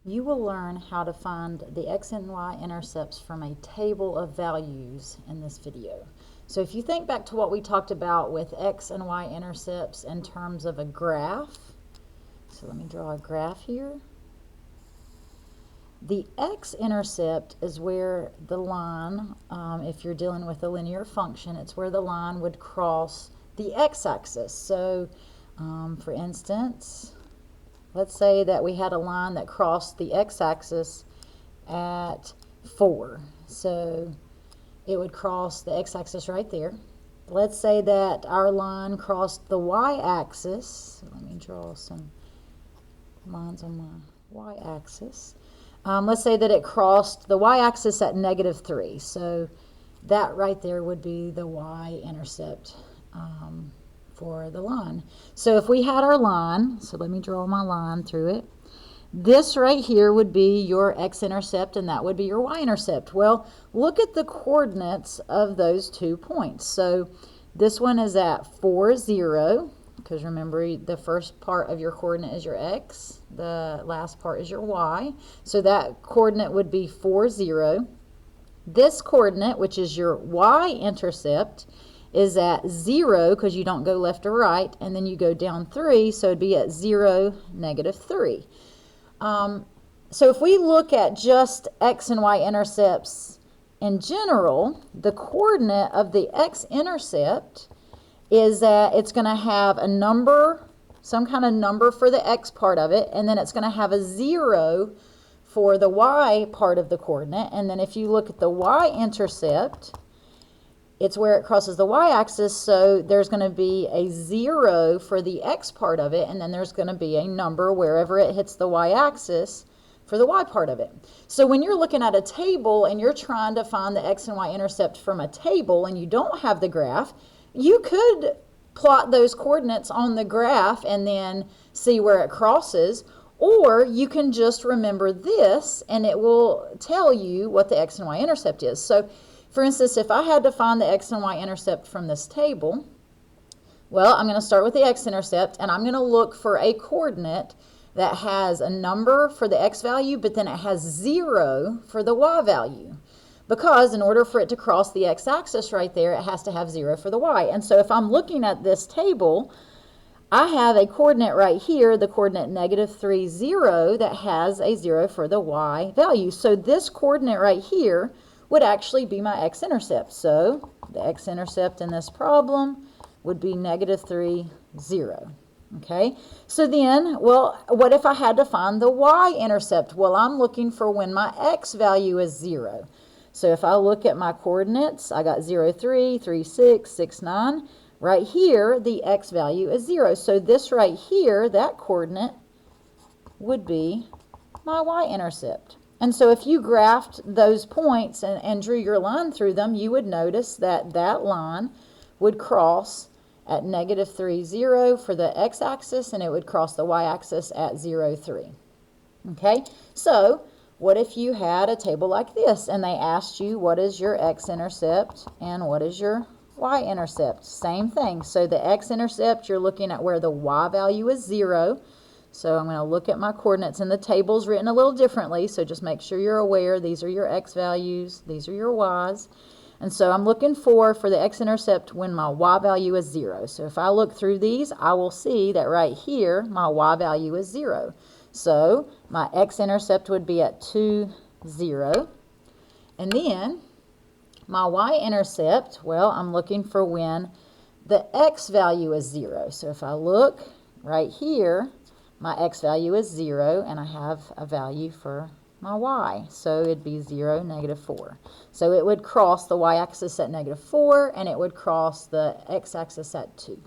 You will learn how to find the x and y intercepts from a table of values in this video. So if you think back to what we talked about with x and y intercepts in terms of a graph, so let me draw a graph here. The x-intercept is where the line, if you're dealing with a linear function, it's where the line would cross the x-axis. So for instance, let's say that we had a line that crossed the x-axis at 4. So it would cross the x-axis right there. Let's say that our line crossed the y-axis. So let me draw some lines on my y-axis. Let's say that it crossed the y-axis at -3. So that right there would be the y-intercept for the line. So if we had our line, so let me draw my line through it. This right here would be your x-intercept and that would be your y-intercept. Well, look at the coordinates of those 2 points. So this one is at 4, 0. Because remember, the first part of your coordinate is your x, the last part is your y. So that coordinate would be 4, 0. This coordinate, which is your y-intercept, is at 0 because you don't go left or right, and then you go down 3, so it'd be at 0, -3. So if we look at just x and y intercepts in general, the coordinate of the x-intercept is that it's going to have a number, some kind of number for the x part of it, and then it's going to have a 0 for the y part of the coordinate. And then if you look at the y-intercept, it's where it crosses the y-axis, so there's going to be a 0 for the x part of it, and then there's going to be a number wherever it hits the y-axis for the y part of it. So when you're looking at a table and you're trying to find the x and y intercept from a table and you don't have the graph, you could plot those coordinates on the graph and then see where it crosses, or you can just remember this and it will tell you what the x and y intercept is. So for instance, if I had to find the x and y intercept from this table, well, I'm going to start with the x-intercept and I'm going to look for a coordinate that has a number for the x value, but then it has 0 for the y value. Because in order for it to cross the x-axis right there, it has to have 0 for the y. And so if I'm looking at this table, I have a coordinate right here, the coordinate -3, 0, that has a 0 for the y value. So this coordinate right here would actually be my x-intercept. So the x-intercept in this problem would be -3, 0. Okay, so then, well, what if I had to find the y-intercept? Well, I'm looking for when my x value is 0. So if I look at my coordinates, I got 0, 3, 3, 6, 6, 9. Right here, the x value is 0. So this right here, that coordinate, would be my y-intercept. And so if you graphed those points and drew your line through them, you would notice that that line would cross at -3, 0 for the x-axis, and it would cross the y-axis at 0, 3. Okay, so what if you had a table like this and they asked you what is your x-intercept and what is your y-intercept? Same thing. So the x-intercept, you're looking at where the y value is 0. So I'm going to look at my coordinates, and the table's written a little differently, so just make sure you're aware these are your x values, these are your y's. And so I'm looking for the x-intercept when my y value is 0. So if I look through these, I will see that right here my y value is 0. So my x-intercept would be at 2, 0. And then my y-intercept, well, I'm looking for when the x value is 0. So if I look right here, my x value is 0, and I have a value for my y. So it'd be 0, -4. So it would cross the y-axis at -4, and it would cross the x-axis at 2.